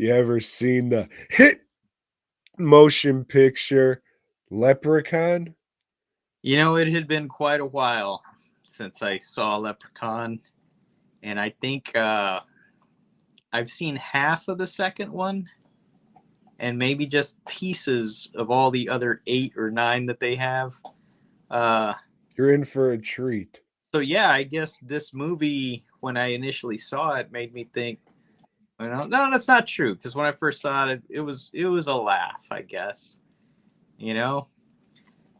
You ever seen the hit motion picture Leprechaun? It had been quite a while since I saw Leprechaun, and I think I've seen half of the second one, and maybe just pieces of all the other 8 or 9 that they have. Uh, You're in for a treat. so yeah, I guess this movie, when I initially saw it, made me think. No, that's not true. Because when I first saw it, it was a laugh, I guess. You know.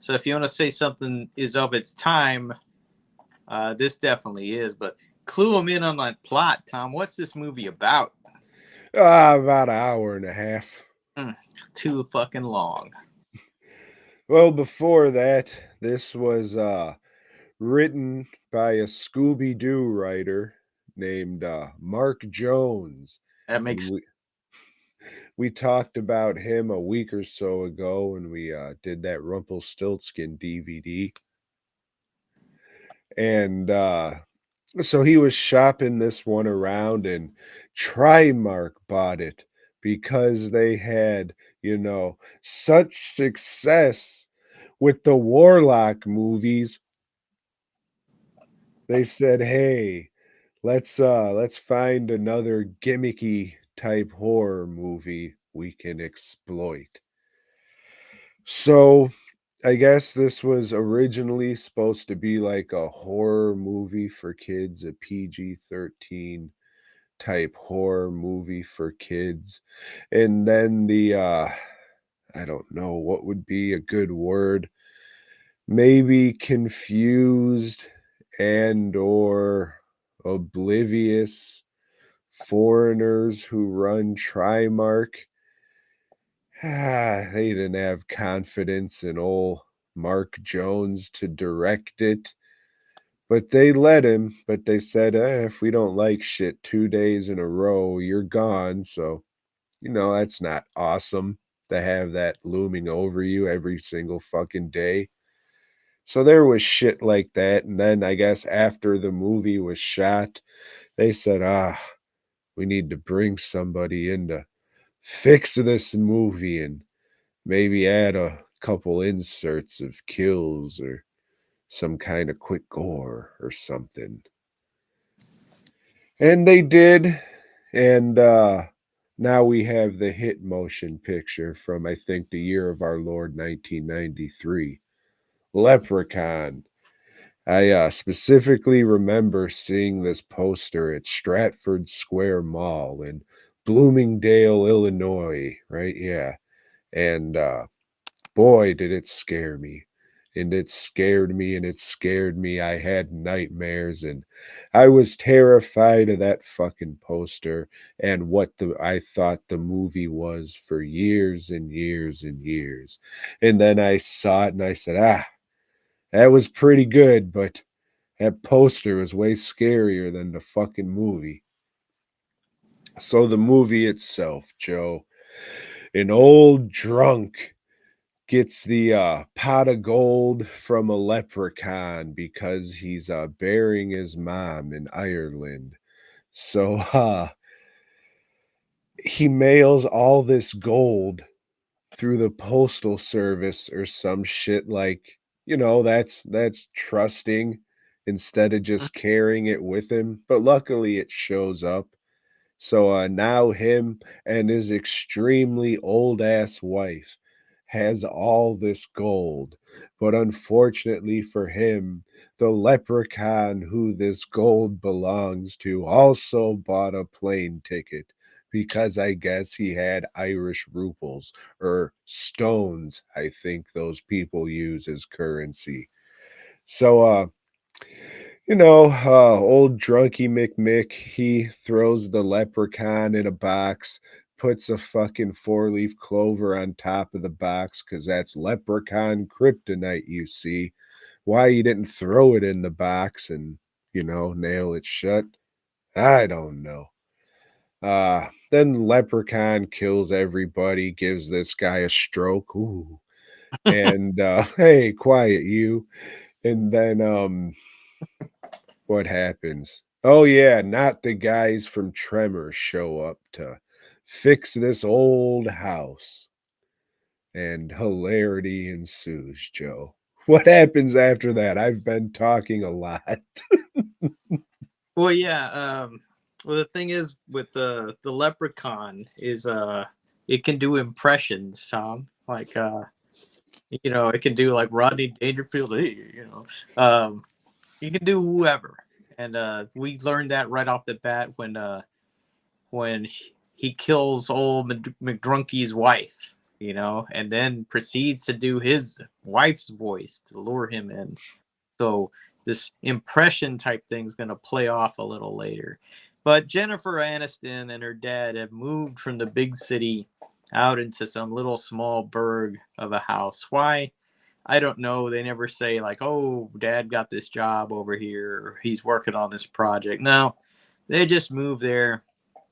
So if you want to say something is of its time, this definitely is. But clue them in on that plot, Tom. What's this movie about? About an hour and a half. Hmm, too fucking long. Well, before that, this was written by a Scooby Doo writer named Mark Jones, That and makes. we talked about him a week or so ago, and we did that Rumpelstiltskin DVD, and so he was shopping this one around, and Trimark bought it because they had, such success with the Warlock movies. They said, "Hey, let's find another gimmicky type horror movie we can exploit." So, I guess this was originally supposed to be like a horror movie for kids, a PG-13 type horror movie for kids. And then I don't know what would be a good word. Maybe confused and or oblivious foreigners who run Trimark. They didn't have confidence in old Mark Jones to direct it, but they let him. But they said, if we don't like shit 2 days in a row, you're gone. So, that's not awesome to have that looming over you every single fucking day. So there was shit like that. And then I guess after the movie was shot, they said, we need to bring somebody in to fix this movie and maybe add a couple inserts of kills or some kind of quick gore or something. And they did. And now we have the hit motion picture from, I think, the year of our Lord 1993, Leprechaun. I specifically remember seeing this poster at Stratford Square Mall in Bloomingdale, Illinois, right? Yeah. And boy, did it scare me. And it scared me and it scared me. I had nightmares and I was terrified of that fucking poster and what I thought the movie was for years and years and years. And then I saw it and I said, that was pretty good, but that poster was way scarier than the fucking movie. So the movie itself, Joe, an old drunk gets the pot of gold from a leprechaun because he's burying his mom in Ireland. So he mails all this gold through the postal service or some shit like, that's trusting instead of just carrying it with him. But luckily it shows up. So now him and his extremely old ass wife has all this gold. But unfortunately for him, the leprechaun who this gold belongs to also bought a plane ticket because I guess he had Irish rubles or stones, I think those people use as currency. So old drunky McMick, he throws the leprechaun in a box, puts a fucking four-leaf clover on top of the box, because that's leprechaun kryptonite, you see. Why he didn't throw it in the box and, nail it shut, I don't know. Then leprechaun kills everybody, gives this guy a stroke. Ooh. And hey, quiet you. And then what happens? Oh yeah, not the guys from Tremor show up to fix this old house. And hilarity ensues, Joe. What happens after that? I've been talking a lot. Well, yeah. Well, the thing is with the leprechaun is it can do impressions, Tom. Like it can do like Rodney Dangerfield. Hey, you can do whoever, and we learned that right off the bat when he kills old McDrunkie's wife. And then proceeds to do his wife's voice to lure him in. So this impression type thing is going to play off a little later. But Jennifer Aniston and her dad have moved from the big city out into some little small burg of a house. Why? I don't know. They never say like, "Oh, dad got this job over here, or he's working on this project." No, they just moved there.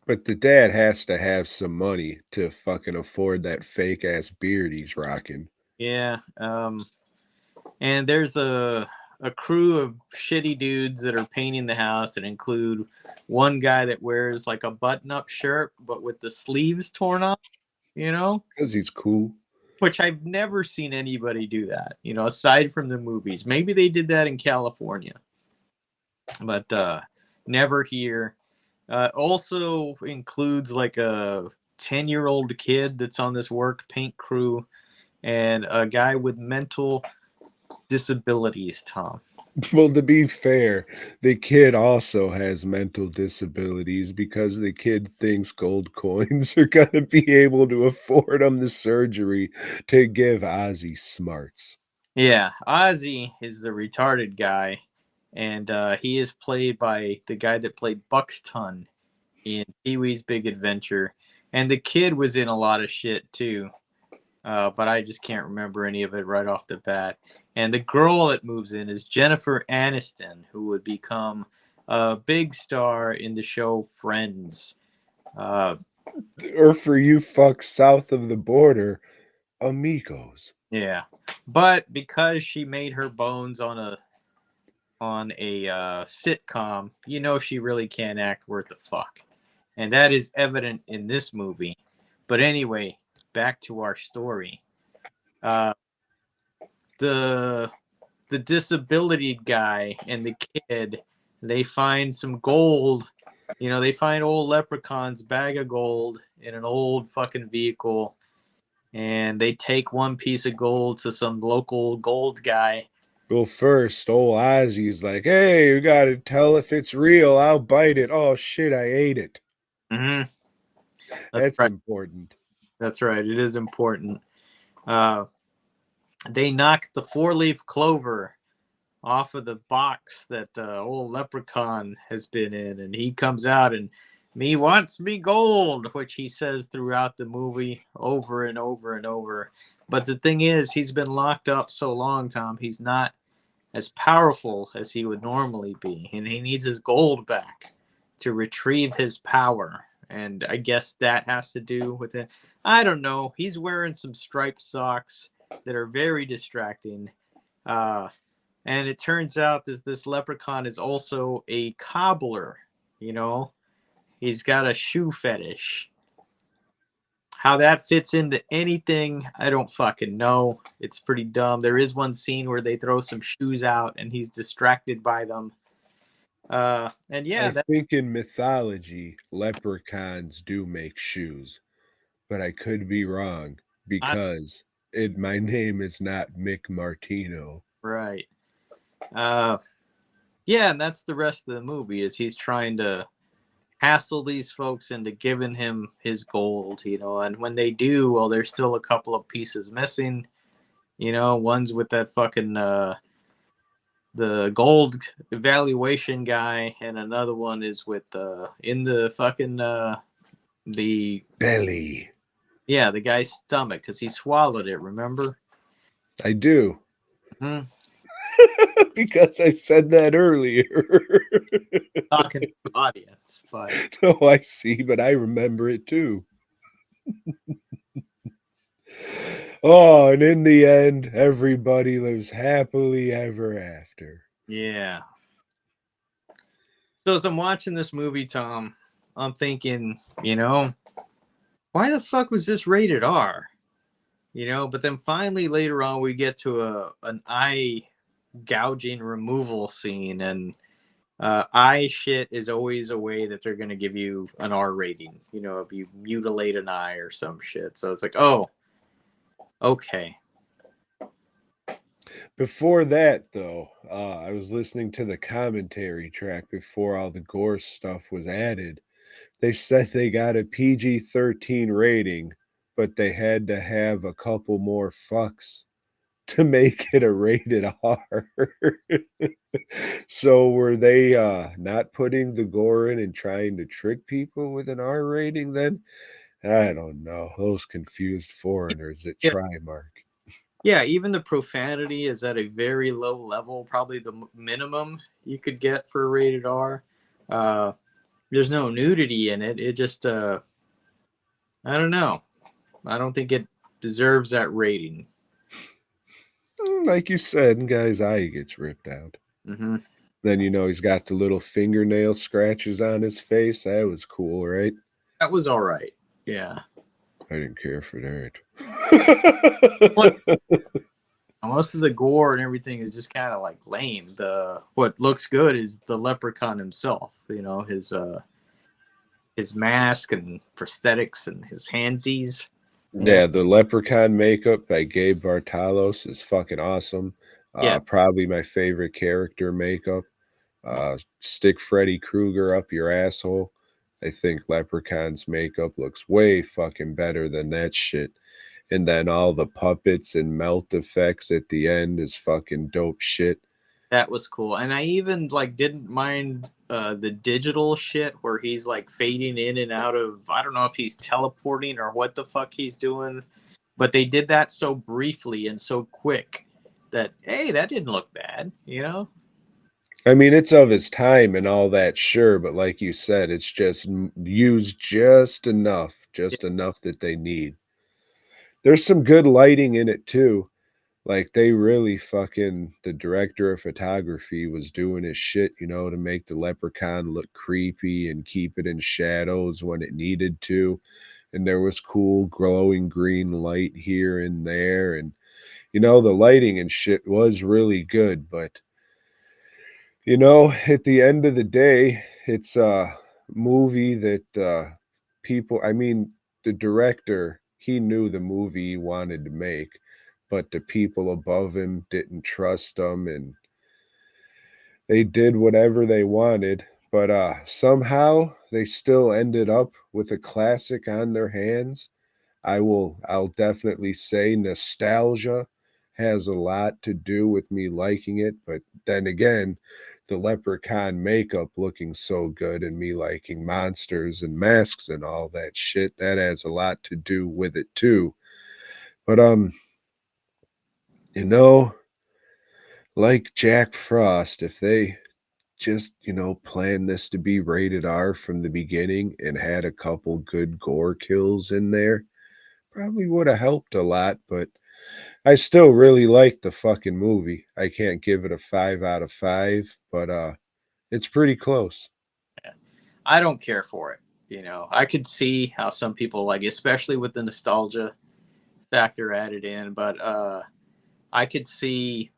But the dad has to have some money to fucking afford that fake ass beard he's rocking. Yeah. And there's a crew of shitty dudes that are painting the house that include one guy that wears like a button-up shirt but with the sleeves torn off, you know, Because he's cool. which I've never seen anybody do that, aside from the movies. Maybe they did that in California, but never here. Also includes like a 10-year-old kid that's on this work paint crew and a guy with mental disabilities, Tom. Well, to be fair, the kid also has mental disabilities because the kid thinks gold coins are going to be able to afford him the surgery to give Ozzy smarts. Yeah, Ozzy is the retarded guy, and he is played by the guy that played Buxton in Pee Wee's Big Adventure. And the kid was in a lot of shit too, but I just can't remember any of it right off the bat. And the girl that moves in is Jennifer Aniston, who would become a big star in the show Friends. Uh, Or for you fucks south of the border, amigos. yeah, but because she made her bones on a sitcom, she really can't act worth a fuck. And that is evident in this movie. But anyway, back to our story. Uh, the the disability guy and the kid, they find some gold. They find old Leprechaun's bag of gold in an old fucking vehicle, and they take one piece of gold to some local gold guy. Well, first, old Ozzy's like, hey, you gotta tell if it's real. I'll bite it. Oh shit, I ate it. Mm-hmm. That's That's right. important. That's right. It is important. Uh, they knock the four-leaf clover off of the box that old Leprechaun has been in, and he comes out and me wants me gold, which he says throughout the movie over and over and over. But the thing is, he's been locked up so long, Tom, he's not as powerful as he would normally be, and he needs his gold back to retrieve his power. And I guess that has to do with it. I don't know. He's wearing some striped socks that are very distracting. Uh, and it turns out this leprechaun is also a cobbler. You know, he's got a shoe fetish. How that fits into anything, I don't fucking know. It's pretty dumb. There is one scene where they throw some shoes out and he's distracted by them. And yeah, I think in mythology, leprechauns do make shoes, but I could be wrong I, because my name is not Mick Martino. right. Uh, yeah, and that's the rest of the movie is he's trying to hassle these folks into giving him his gold, and when they do, well, there's still a couple of pieces missing. One's with that fucking the gold evaluation guy, and another one is with in the fucking the Belly. yeah, the guy's stomach because he swallowed it. Remember? I do. Mm-hmm. Because I said that earlier. Talking to the audience, but No, I see, but I remember it too. Oh, and in the end, everybody lives happily ever after. yeah. So as I'm watching this movie, Tom, I'm thinking, why the fuck was this rated R? You know, but then finally later on we get to an eye gouging removal scene, and eye shit is always a way that they're going to give you an R rating, you know, if you mutilate an eye or some shit. So it's like, oh, okay. Before that, though, I was listening to the commentary track before all the gore stuff was added. They said they got a PG-13 rating, but they had to have a couple more fucks to make it a rated R. So were they not putting the gore in and trying to trick people with an R rating then? I don't know. Those confused foreigners at Yeah, Trimark. yeah. Even the profanity is at a very low level, probably the minimum you could get for a rated R. Uh, there's no nudity in it. It just, I don't know. I don't think it deserves that rating. Like you said, guy's eye gets ripped out. Mm-hmm. Then he's got the little fingernail scratches on his face. That was cool, right? That was all right. Yeah. I didn't care for What that. most of the gore and everything is just kind of like lame. The what looks good is the leprechaun himself. You know, his mask and prosthetics and his handsies. Yeah, the Leprechaun makeup by Gabe Bartalos is fucking awesome. Yeah, Probably my favorite character makeup. Stick Freddy Krueger up your asshole. I think Leprechaun's makeup looks way fucking better than that shit. And then all the puppets and melt effects at the end is fucking dope shit. that was cool. And I even like didn't mind the digital shit where he's like fading in and out of. I don't know if he's teleporting or what the fuck he's doing, but they did that so briefly and so quick that hey, that didn't look bad. You know. I mean, it's of his time and all that, sure, but like you said, it's just used just enough that they need. There's some good lighting in it too. Like they really fucking the director of photography was doing his shit, to make the leprechaun look creepy and keep it in shadows when it needed to. And there was cool glowing green light here and there. And the lighting and shit was really good, but at the end of the day, it's a movie that I mean, the director, he knew the movie he wanted to make, but the people above him didn't trust him and they did whatever they wanted. But somehow they still ended up with a classic on their hands. I'll definitely say nostalgia has a lot to do with me liking it, but then again, the leprechaun makeup looking so good and me liking monsters and masks and all that shit, that has a lot to do with it too. But you know, like Jack Frost, if they just, planned this to be rated R from the beginning and had a couple good gore kills in there, probably would have helped a lot, but I still really like the fucking movie. I can't give it a 5 out of 5, but it's pretty close. I don't care for it. You know, I could see how some people like, especially with the nostalgia factor added in, but I could see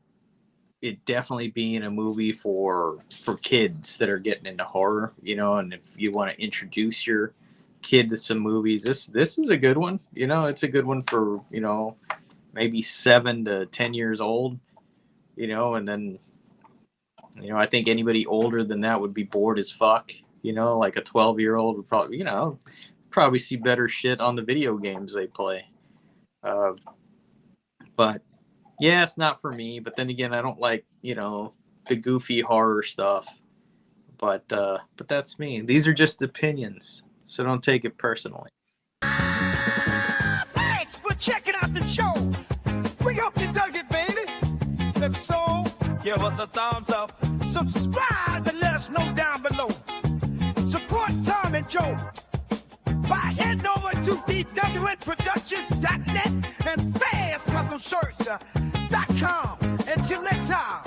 it definitely being a movie for kids that are getting into horror. You know, and if you want to introduce your kid to some movies, this is a good one. You know, it's a good one for maybe 7 to 10 years old. You know, and then I think anybody older than that would be bored as fuck. You know, like a 12-year-old would probably see better shit on the video games they play. But yeah, it's not for me. But then again, I don't like the goofy horror stuff. But that's me. These are just opinions, so don't take it personally. Thanks for checking out the show. We hope you dug it, baby. If so, give us a thumbs up. Subscribe and let us know down below. Support Tom and Joe by heading over to dwnproductions.net and fastcustomshirts.com. Until next time.